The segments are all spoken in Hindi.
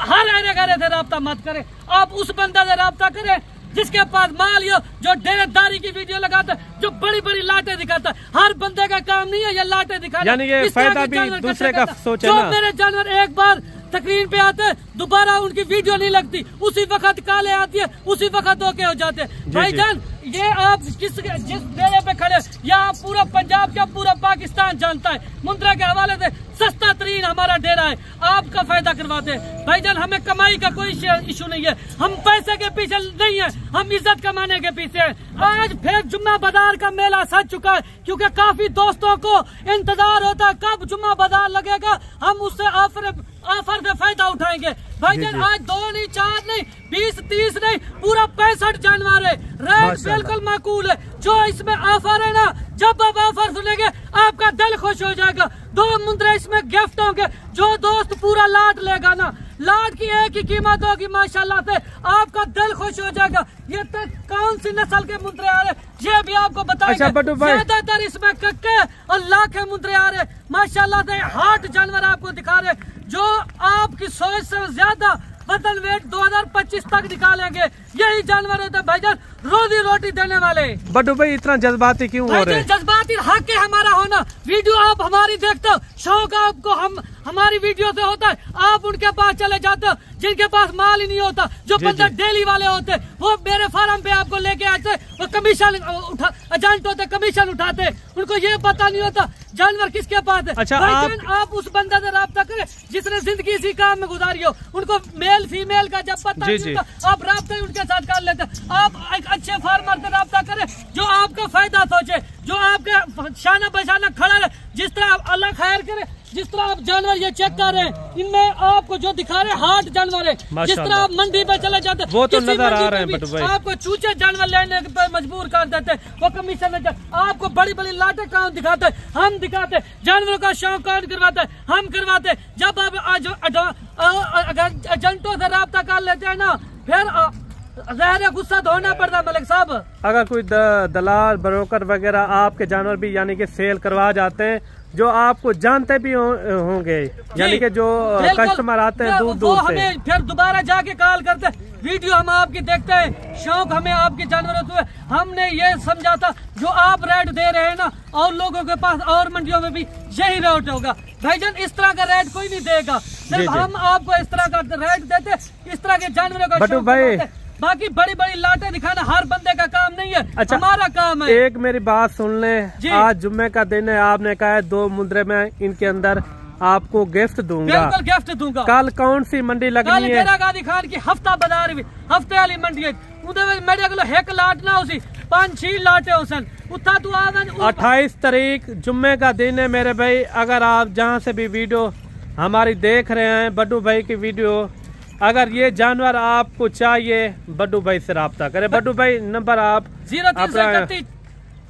हर अरे गरे से रब्ता मत करें, आप उस बंदे से रब्ता करें जिसके पास माल हो, जो डेरेदारी की वीडियो लगाता है, जो बड़ी बड़ी लाटें दिखाता है। हर बंदे का काम नहीं है ये लाटें दिखाना, यानी ये फायदा भी दूसरे का सोचे जो ना। मेरे जानवर एक बार तकरीर पे आते हैं, दोबारा उनकी वीडियो नहीं लगती, उसी वक्त काले आती है, उसी वक्त ओके हो जाते हैं। भाईजान ये आप जिस डेरे पे खड़े, या पूरा पंजाब क्या पूरा पाकिस्तान जानता है, मुंद्रा के हवाले से सस्ता तरीन हमारा डेरा है, आपका फायदा करवाते हैं। भाईजान हमें कमाई का कोई इशू नहीं है, हम पैसे के पीछे नहीं है, हम इज्जत कमाने के पीछे है। आज फिर जुम्मा बाजार का मेला सज चुका है, क्योंकि काफी दोस्तों को इंतजार होता है कब जुम्मा बाजार लगेगा, हम उससे ऑफर से फायदा उठाएंगे। भाईजान आज 2 नहीं 4 नहीं 20 30 नहीं पूरा 65 जानवर है, रेट बिल्कुल माकूल है। जो इसमें ऑफर है ना, जब आप ऑफर सुनेंगे आपका दिल खुश हो जाएगा। 2 मुंद्रे इसमें गिफ्ट होंगे, जो दोस्त पूरा लाट लेगा ना, लाट की एक ही कीमत होगी माशाल्लाह से, आपका दिल खुश हो जाएगा। ये तो कौन सी नस्ल के मुंद्रे आ रहे ये भी आपको बताएंगे। ज्यादातर इसमें कक्के और लाखे मुंद्रे आ रहे माशाल्लाह से, हाट जानवर आपको दिखा रहे जो आपकी सोच से ज्यादा वजन वेट 2025 तक निकालेंगे। यही जानवर होते हैं भाईजान रोजी रोटी देने वाले। बड्डू भाई इतना जज्बाती क्यों हो रहे हैं? जज्बाती हक है हमारा होना, वीडियो आप हमारी देखते हो, शौक आपको हमारी वीडियो से होता है, आप उनके पास चले जाते हो जिनके पास माल ही नहीं होता, जो बंदे डेली वाले होते वो मेरे फार्म पे आपको लेके आते, वो कमीशन एजेंट होते, कमीशन उठाते, उनको ये पता नहीं होता जानवर किसके पास है। अच्छा आप उस बंदे से रब्ता करें जिसने जिंदगी इसी काम में गुजारी हो, उनको मेल फीमेल का जब पता नहीं होता आप रब्ता उनके साथ कर लेते। आप एक अच्छे फार्मर से रब्ता करें जो आपका फायदा सोचे, जो आपके शाना बशाना खड़ा रहे, जिस तरह आप अल्लाह खैर करे। जिस तरह आप जानवर ये चेक कर रहे हैं, इनमें आपको जो दिखा रहे हाट जानवर है, जिस तरह आप मंडी पे चले जाते वो तो नजर आ रहे हैं, आपको चूचे जानवर लेने पर मजबूर कर देते, वो कमीशन आपको बड़ी बड़ी लाटें कौन दिखाते, हम दिखाते, जानवरों का शौक कौन करवाते, हम करवाते। जब आप एजेंटों से रब्ता कर लेते हैं ना, फिर गुस्सा धोना पड़ता है मलिक साहब। अगर कोई दलाल ब्रोकर वगैरह आपके जानवर भी यानी कि सेल करवा जाते हैं, जो आपको जानते भी होंगे, यानी कि जो कस्टमर आते हैं दूर दूर से, हमें फिर दोबारा जाके कॉल करते हैं, वीडियो हम आपकी देखते हैं, शौक हमें आपके जानवरों से। हमने ये समझा था जो आप रेट दे रहे हैं ना, और लोगों के पास और मंडियों में भी यही रेट होगा। भाईजान इस तरह का रेट कोई नहीं देगा, सिर्फ हम आपको इस तरह का रेट देते, इस तरह के जानवरों का भाई। बाकी बड़ी बड़ी लाटें दिखाना हर बंदे का काम नहीं है। अच्छा, हमारा काम है। एक मेरी बात सुन ले, आज जुम्मे का दिन है, आपने कहा है 2 मुंद्रे में इनके अंदर आपको गिफ्ट दूंगा। बिल्कुल गिफ्ट दूंगा। कल कौन सी मंडी लगनी है? गादी खान की हफ्ता बाजार भी हफ्ते वाली मंडी है, मेरे को एक लाट ना उसी 5-6 लाटे उसन उठा तू 28 तारीख जुम्मे का दिन है मेरे भाई। अगर आप जहाँ से भी वीडियो हमारी देख रहे हैं, बड्डू भाई की वीडियो, अगर ये जानवर आपको चाहिए बड्डू भाई से रब्ता करें। बड्डू भाई नंबर आप 0331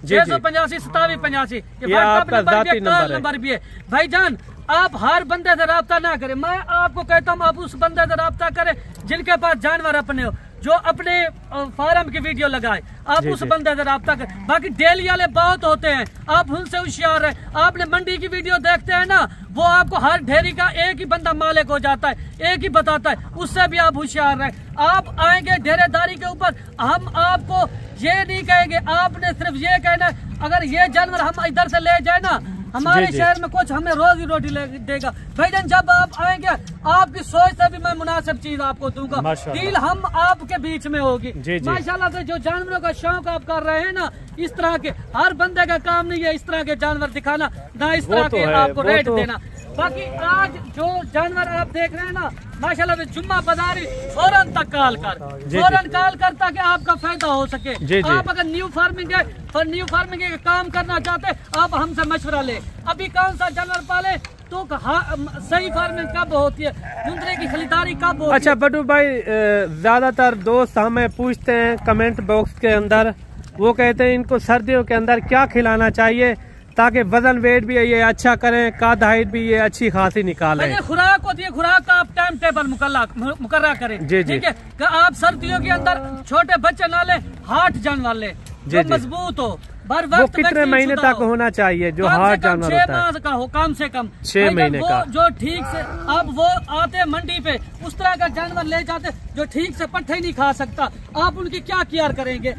685 2785 ये आपका जाती नंबर भी है। भाईजान आप हर बंदे से रब्ता ना करें, मैं आपको कहता हूँ आप उस बंदे से रब्ता करें जिनके पास जानवर अपने हो, जो अपने फार्म की वीडियो लगाए, आप उस बंदे से रब्ता करें। बाकी डेली वाले बहुत होते हैं, आप उनसे होशियार है। आपने मंडी की वीडियो देखते हैं ना, वो आपको हर ढेरी का एक ही बंदा मालिक हो जाता है, एक ही बताता है, उससे भी आप होशियार रहे। आप आएंगे ढेरेदारी के ऊपर, हम आपको ये नहीं कहेंगे, आपने सिर्फ ये कहना है अगर ये जानवर हम इधर से ले जाए ना, हमारे शहर में कुछ हमें रोजी रोटी देगा। भाईजान जब आप आएंगे आपकी सोच से भी मैं मुनासिब चीज आपको दूंगा, डील हम आपके बीच में होगी माशाल्लाह से। जो जानवरों का शौक आप कर रहे हैं ना, इस तरह के हर बंदे का काम नहीं है इस तरह के जानवर दिखाना, ना इस तरह के आपको रेट देना। बाकी आज जो जानवर आप देख रहे हैं ना माशाल्लाह से, जुम्मा बाजारी फौरन तक कॉल कर ताकि आपका फायदा हो सके। आप अगर न्यू फार्मिंग के काम करना चाहते आप हमसे मशवरा ले, अभी कौन सा जानवर पाले तो सही फार्मिंग कब होती है, मुंद्रे की खरीदारी कब होती है। अच्छा बड्डू भाई, ज्यादातर दोस्त हमें पूछते हैं कमेंट बॉक्स के अंदर, वो कहते हैं इनको सर्दियों के अंदर क्या खिलाना चाहिए ताकि वजन वेट भी ये अच्छा करें, काद हाइट भी ये अच्छी खासी निकालें। खुराक होती है, खुराक का आप टाइम टेबल मुकर्रर करें, ठीक है। आप सर्दियों के अंदर छोटे बच्चे ना ले, हाट जानवर ले जो मजबूत हो, वो कितने महीने तक होना चाहिए जो हार्ट जानवर होता है? 6 माह का हो, कम से कम 6 महीने का। जो ठीक से अब वो आते मंडी पे उस तरह का जानवर ले जाते जो ठीक से पट्टे नहीं खा सकता, आप उनकी क्या केयर करेंगे?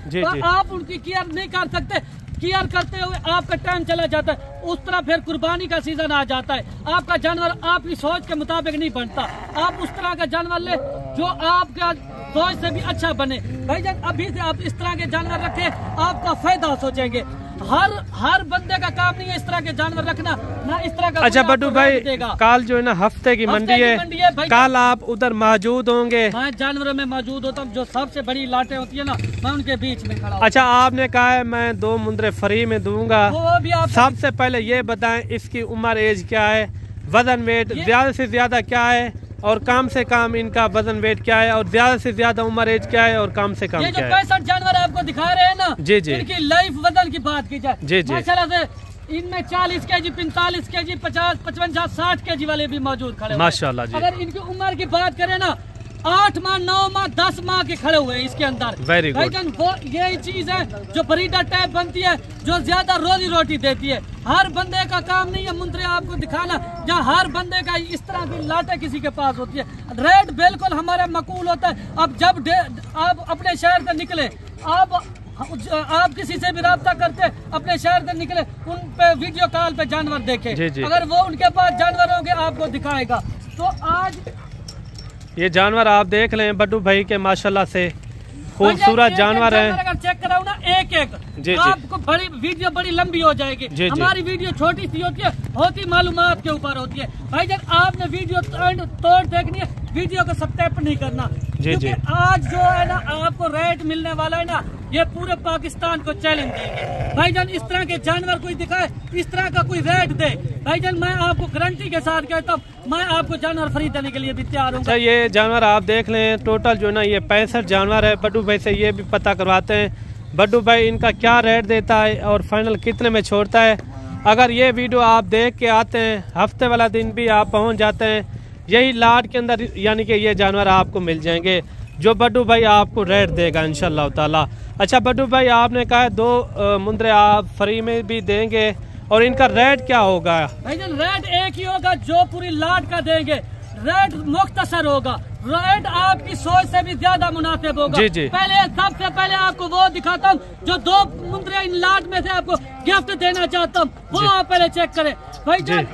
आप उनकी केयर नहीं कर सकते, केयर करते हुए आपका टाइम चला जाता है, उस तरह फिर कुर्बानी का सीजन आ जाता है, आपका जानवर आपकी सोच के मुताबिक नहीं बनता। आप उस तरह का जानवर ले जो आपका सोच से भी अच्छा बने। भाईजान अभी से आप इस तरह के जानवर रखें, आपका फायदा सोचेंगे। हर बंदे का काम नहीं है इस तरह के जानवर रखना, ना इस तरह का। अच्छा बड्डू भाई, कल जो है ना हफ्ते की मंडी है, कल आप उधर मौजूद होंगे? मैं जानवरों में मौजूद होता हूँ, जो सबसे बड़ी लाटें होती है ना, मैं उनके बीच में खड़ा। अच्छा, आपने कहा है मैं 2 मुंदरे फ्री में दूंगा, वो भी आप सबसे पहले ये बताएं इसकी उम्र एज क्या है, वजन वेट ज्यादा से ज्यादा क्या है और कम से कम इनका वजन वेट क्या है, और ज्यादा से ज्यादा उम्र एज क्या है और कम से कम क्या है? ये जो 65 जानवर आपको दिखा रहे हैं ना, जी जी, इनकी लाइफ वजन की बात की जाए, जी जी, माशाल्लाह से इनमें 40 केजी, 45 केजी, 50, 55, 60 केजी वाले भी मौजूद खड़े माशाल्लाह जी। अगर इनकी उम्र की बात करें ना, 8 माह, 9 माह, 10 माह के खड़े हुए हैं इसके अंदर। Very good. वो यही चीज है जो ब्रीडर टाइप बनती है, जो ज्यादा रोजी रोटी देती है। हर बंदे का काम नहीं है मुंदरे आपको दिखाना, जहाँ हर बंदे का इस तरह की लाटे किसी के पास होती है। रेट बिल्कुल हमारा मकूल होता है। अब जब आप अपने शहर से निकले, आप किसी से भी रब्ता करते अपने शहर से निकले, उन पे वीडियो कॉल पे जानवर देखे, अगर वो उनके पास जानवर होंगे आपको दिखाएगा। तो आज ये जानवर आप देख लें बड्डू भाई के माशाल्लाह से खूबसूरत जानवर है। अगर चेक कराऊं ना एक एक, आपको बड़ी वीडियो बड़ी लंबी हो जाएगी। हमारी वीडियो छोटी सी होती मालूमात के ऊपर होती है। भाईजान आपने वीडियो तोड़ देखनी है, वीडियो को सब्सक्राइब नहीं करना, क्योंकि आज जो है ना आपको रेट मिलने वाला है ना, ये पूरे पाकिस्तान को चैलेंज देंगे। भाईजान इस तरह के जानवर कोई दिखाए, इस तरह का कोई रेट दे, भाईजान मैं आपको गारंटी के साथ कहता हूँ, मैं आपको जानवर खरीदने के लिए भी तैयार हूँ। ये जानवर आप देख लें, टोटल जो है ना ये 65 जानवर है। बड्डू भाई से ये भी पता करवाते हैं बड्डू भाई इनका क्या रेट देता है और फाइनल कितने में छोड़ता है। अगर ये वीडियो आप देख के आते हैं, हफ्ते वाला दिन भी आप पहुँच जाते हैं, यही लाट के अंदर यानी कि ये जानवर आपको मिल जाएंगे जो बड्डू भाई आपको रेट देगा इंशाल्लाह ताला। अच्छा बड्डू भाई, आपने कहा 2 मुंदरे आप फ्री में भी देंगे, और इनका रेट क्या होगा? भाईजान रेट एक ही होगा जो पूरी लाट का देंगे, रेट मुख्तसर होगा, रेट आपकी सोच से भी ज्यादा मुनासिब होगा। जी जी। पहले सबसे पहले आपको वो दिखाता हूँ जो 2 मुंदरे इन लाट में से आपको गिफ्ट देना चाहता हूँ, वो आप पहले चेक करें। भाईजान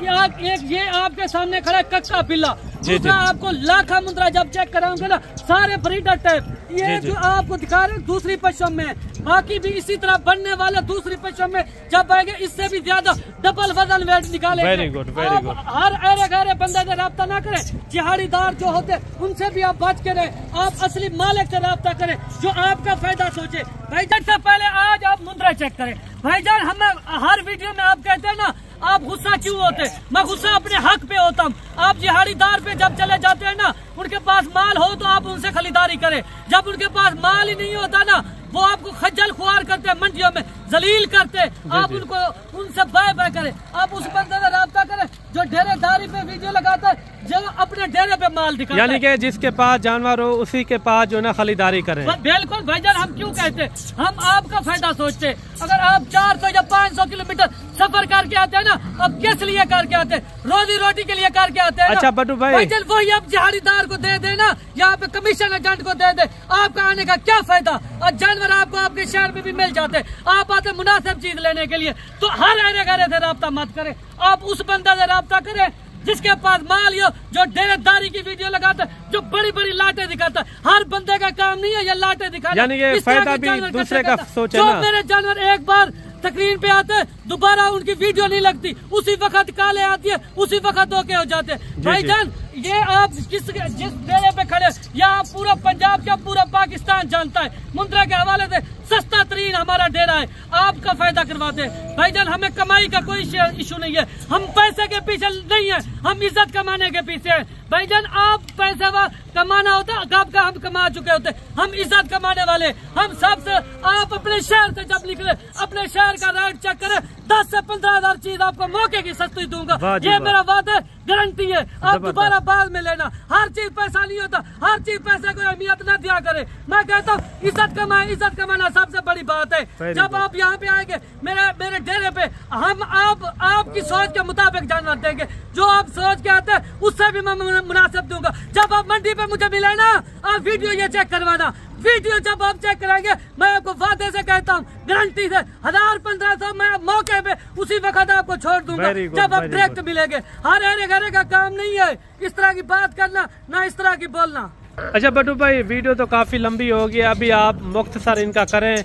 एक ये आपके सामने खड़ा कच्चा पिल्ला, दूसरा आपको लाखा मुंदरा जब चेक कराऊंगे ना, सारे ब्रीडर टाइप, ये जो आपको दिखा रहे हैं दूसरी पश्चिम में, बाकी भी इसी तरह बनने वाले दूसरी पश्चिम में जब आएंगे इससे भी ज्यादा डबल वजन वेट निकालेंगे। Very good, very good. हर अरे बंदे से रब्ता ना करें, जिहाड़ीदार जो होते उनसे भी आप बच के रहे, आप असली मालिक से रब्ता करें जो आपका फायदा सोचे। भाईजान से पहले आज आप मुंदरा चेक करें। भाईजान हम हर वीडियो में आप कहते हैं ना आप गुस्सा क्यों होते, मैं गुस्सा अपने हक पे होता हूँ। आप जिहाड़ीदार पे जब चले जाते हैं ना, उनके पास माल हो तो आप उनसे खरीदारी करें, जब उनके पास माल ही नहीं होता ना, वो आपको खज्जल खुआर करते हैं, मंडियों में जलील करते, आप उनको उनसे बाय बाय करें। आप उस बंदे से रब्ता करें जो डेरेदारी पे वीडियो लगाता है, जो अपने डेरे पे माल दिखाता है, यानी कि जिसके पास जानवर हो उसी के पास जो ना खरीदारी करें। बिल्कुल भाईजान, हम क्यों कहते, हम आपका फायदा सोचते। अगर आप 400 या 500 किलोमीटर सफर करके आते हैं ना, अब किस लिए करके आते हैं? रोजी रोटी के लिए करके आते हैं। अच्छा बड्डू भाई, वही आप जिहाड़ीदार को दे देना, यहाँ पे कमीशन एजेंट को दे दे, आपका आने का क्या फायदा? और जानवर आपको आपके शहर में भी मिल जाते, आप आते मुनासिब चीज लेने के लिए। तो हर अरे घरे से रब्ता मत करें, आप उस बंदे से रब्ता करें जिसके पास माल हो, जो डेरेदारी की वीडियो लगाता है, जो बड़ी बड़ी लाटे दिखाता है। हर बंदे का काम नहीं है ये लाटे दिखाना, यानी कि फायदा भी दूसरे का सोचे ना। मेरे जानवर एक बार तकरीर पे आते हैं, दोबारा उनकी वीडियो नहीं लगती, उसी वक्त काले आती है, उसी वक्त ओके हो जाते हैं। भाईजान ये आप जिस डेरे पे खड़े, या पूरा पंजाब क्या पूरा पाकिस्तान जानता है, मुंद्रा के हवाले से सस्ता तरीन हमारा डेरा है, आपका फायदा करवाते हैं। भाईजान हमें कमाई का कोई इशू नहीं है, हम पैसे के पीछे नहीं है, हम इज्जत कमाने के पीछे हैं। भाईजान आप पैसे कमाना होता आपका, हम कमा चुके होते, हम इज्जत कमाने वाले। हम सबसे आप अपने शहर से जब निकले, अपने शहर का रेट चेक करें, 10 से 15,000 चीज आपको मौके की सस्ती दूंगा। ये मेरा वादा गारंटी है। आप दोबारा बाद में लेना। हर चीज पैसा नहीं होता, हर चीज पैसे को अहमियत न दिया करे। मैं कहता हूँ इज्जत कमाना सबसे बड़ी बात है। जब आप यहाँ पे आएंगे मेरे डेरे पे, हम आपकी सोच के मुताबिक जानवर देंगे। जो आप सोच के आते हैं उससे भी मैं मुनासिब दूंगा। जब आप मंडी पे मुझे मिले ना, आप वीडियो ये चेक करवाना। वीडियो जब आप चेक कराएंगे, मैं आपको वादे से कहता हूँ, गारंटी से 1000-1500 मैं मौके पे उसी वक्त आपको छोड़ दूंगा जब आप डायरेक्ट मिलेंगे। हर घरे का काम नहीं है इस तरह की बात करना, ना इस तरह की बोलना। अच्छा बट्टू भाई, वीडियो तो काफी लंबी होगी, अभी आप मुख्तसर इनका करें।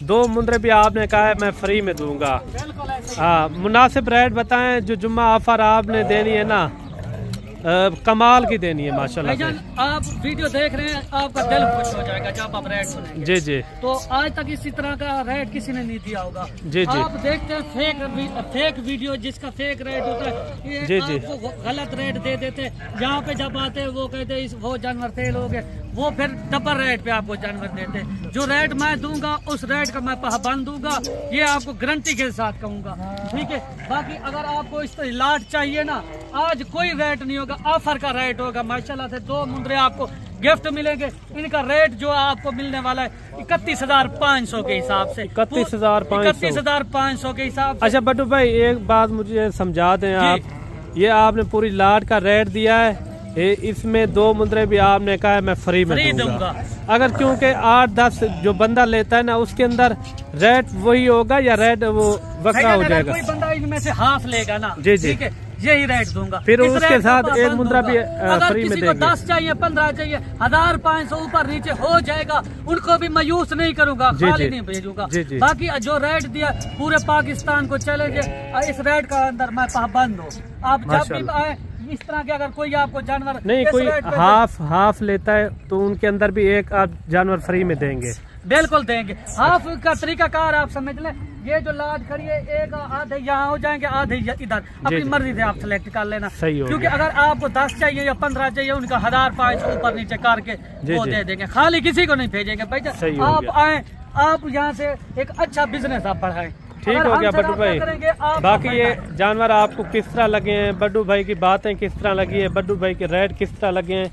2 मुंदरे भी आपने कहा है मैं फ्री में दूंगा। हाँ, मुनासिब रेट बताएं। जो जुम्मा ऑफर आपने देनी है ना, कमाल की देनी है माशाल्लाह से। आप वीडियो देख रहे हैं, आपका दिल खुश हो जाएगा जब आप रेट सुनेंगे। जी जी। तो आज तक इसी तरह का रेट किसी ने नहीं दिया होगा। जी जी। आप देखते हैं फेक वीडियो, जिसका फेक रेट होता है, ये जी आपको गलत रेट दे देते। यहाँ पे जब आते हैं वो कहते हैं वो जानवर सेल हो गए, वो फिर डबल रेट पे आपको जानवर देते। जो रेट मैं दूंगा उस रेट का मैं पाबंद दूंगा, ये आपको गारंटी के साथ कहूंगा। ठीक है, बाकी अगर आपको इस तरह लाट चाहिए ना, आज कोई रेट नहीं होगा, ऑफर का रेट होगा। माशाल्लाह से 2 मुंदरे आपको गिफ्ट मिलेंगे। इनका रेट जो आपको मिलने वाला है 31,500 के हिसाब से। 31,500 के हिसाब से। अच्छा बट्टू भाई, एक बात मुझे समझा दें आप। ये आपने पूरी लाट का रेट दिया है, इसमें 2 मुंदरे भी आपने कहा है मैं फ्री में दूंगा। अगर क्योंकि 8-10 जो बंदा लेता है ना, उसके अंदर रेट वही होगा या रेट वो बकरा हो जाएगा? कोई बंदा इनमें से हाफ लेगा ना, जी जी, ठीक है, यही रेट दूंगा। फिर उसके साथ 1 मुंदरा भी फ्री में देंगे। 10 चाहिए, 15 चाहिए, 1500 ऊपर नीचे हो जाएगा, उनको भी मायूस नहीं करूंगा, खाली नहीं भेजूंगा। बाकी जो रेट दिया पूरे पाकिस्तान को चलेंगे, इस रेट का अंदर मैं पाबंद हूँ। आप जब भी आए इस तरह के, अगर कोई आपको जानवर नहीं, कोई हाफ लेता है तो उनके अंदर भी एक आप जानवर फ्री में देंगे। बिल्कुल देंगे। हाफ का तरीका कार आप समझ लें, ये जो लाट खड़ी है, एक आधे यहाँ हो जाएंगे, आधे इधर, अपनी मर्जी से आप सिलेक्ट कर लेना। सही हो क्योंकि अगर आपको 10 चाहिए या 15 चाहिए, उनका 1500 ऊपर नीचे करके वो दे देंगे, खाली किसी को नहीं भेजेंगे। भाई आप आए, आप यहाँ से एक अच्छा बिजनेस आप बढ़ाएं। ठीक हो गया बड्डू भाई। बाकी ये जानवर आपको किस तरह लगे हैं, बड्डू भाई की बातें किस तरह लगी है, बड्डू भाई के रेट किस तरह लगे हैं,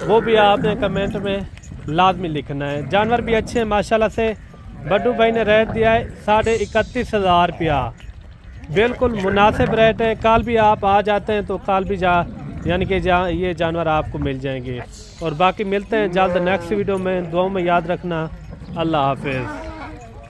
वो भी आपने कमेंट में लाजमी लिखना है। जानवर भी अच्छे हैं माशाल्लाह से। बड्डू भाई ने रेट दिया है 31,500 रुपया, बिल्कुल मुनासिब रेट है। कल भी आप आ जाते हैं तो कल भी यानी कि ये जानवर आपको मिल जाएंगे। और बाकी मिलते हैं जल्द नेक्स्ट वीडियो में। दुआ में याद रखना। अल्लाह हाफिज़।